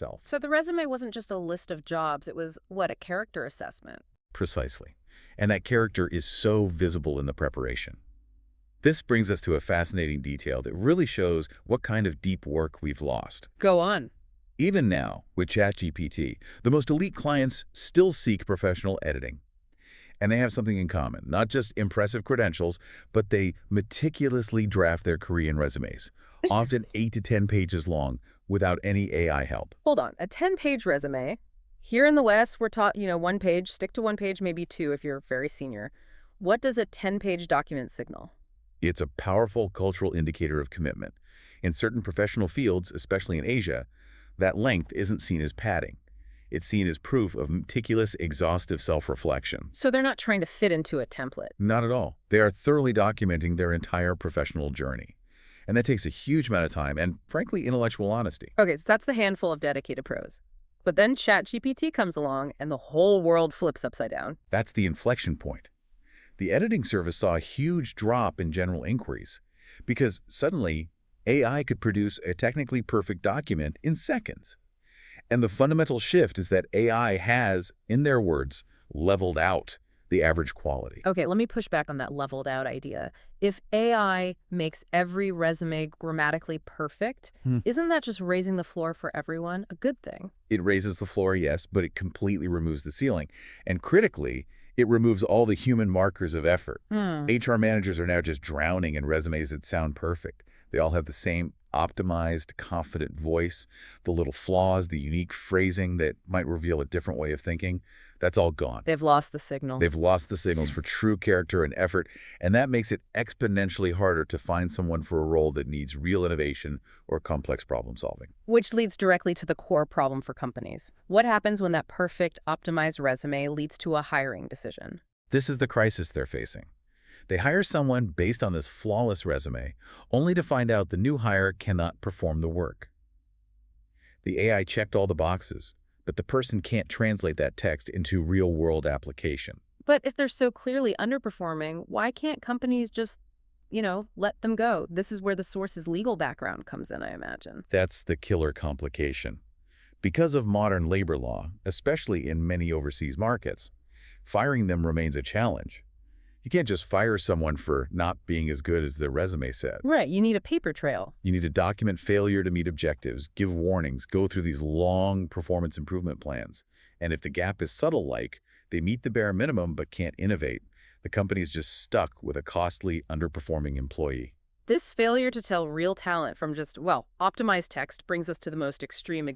self. So the resume wasn't just a list of jobs, it was, what, a character assessment? Precisely. And that character is so visible in the preparation. This brings us to a fascinating detail that really shows what kind of deep work we've lost. Go on. Even now, with ChatGPT, the most elite clients still seek professional editing. And they have something in common, not just impressive credentials, but they meticulously draft their Korean resumes, often 8 to 10 pages long, without any AI help. Hold on, a 10-page resume. Here in the West, we're taught, one page, stick to one page, maybe two if you're very senior. What does a 10-page document signal? It's a powerful cultural indicator of commitment. In certain professional fields, especially in Asia, that length isn't seen as padding. It's seen as proof of meticulous, exhaustive self-reflection. So they're not trying to fit into a template. Not at all. They are thoroughly documenting their entire professional journey. And that takes a huge amount of time and, frankly, intellectual honesty. Okay, so that's the handful of dedicated pros. But then ChatGPT comes along and the whole world flips upside down. That's the inflection point. The editing service saw a huge drop in general inquiries because suddenly AI could produce a technically perfect document in seconds. And the fundamental shift is that AI has, in their words, leveled out the average quality. Okay, let me push back on that leveled out idea. If AI makes every resume grammatically perfect, isn't that just raising the floor for everyone? A good thing. It raises the floor, yes, but it completely removes the ceiling. And critically, it removes all the human markers of effort. HR managers are now just drowning in resumes that sound perfect. They all have the same optimized, confident voice, the little flaws, the unique phrasing that might reveal a different way of thinking. That's all gone. They've lost the signal. They've lost the signals for true character and effort, and that makes it exponentially harder to find someone for a role that needs real innovation or complex problem solving. Which leads directly to the core problem for companies. What happens when that perfect, optimized resume leads to a hiring decision? This is the crisis they're facing. They hire someone based on this flawless resume, only to find out the new hire cannot perform the work. The AI checked all the boxes, but the person can't translate that text into real-world application. But if they're so clearly underperforming, why can't companies just, let them go? This is where the source's legal background comes in, I imagine. That's the killer complication. Because of modern labor law, especially in many overseas markets, firing them remains a challenge. You can't just fire someone for not being as good as their resume said. Right, you need a paper trail. You need to document failure to meet objectives, give warnings, go through these long performance improvement plans. And if the gap is subtle, like they meet the bare minimum but can't innovate, the company is just stuck with a costly, underperforming employee. This failure to tell real talent from just, optimized text brings us to the most extreme